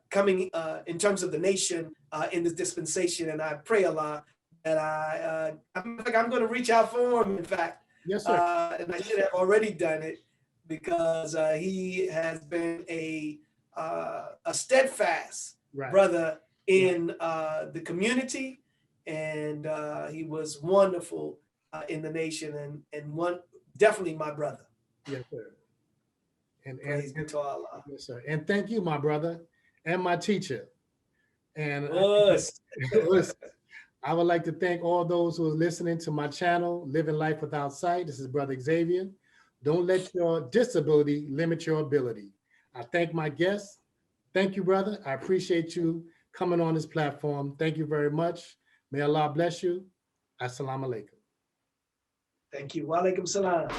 coming in terms of the nation in this dispensation. And I pray Allah that I'm going to reach out for him. In fact, yes, sir. And I should have already done it, because he has been a steadfast brother in the community, and he was wonderful in the nation, and definitely my brother. Yes, sir. And praise be to Allah. Yes, sir. And thank you, my brother, and my teacher. And I would like to thank all those who are listening to my channel, Living Life Without Sight. This is Brother Xavier. Don't let your disability limit your ability. I thank my guests. Thank you, brother. I appreciate you coming on this platform. Thank you very much. May Allah bless you. Assalamu alaikum. Thank you. Wa alaikum salam.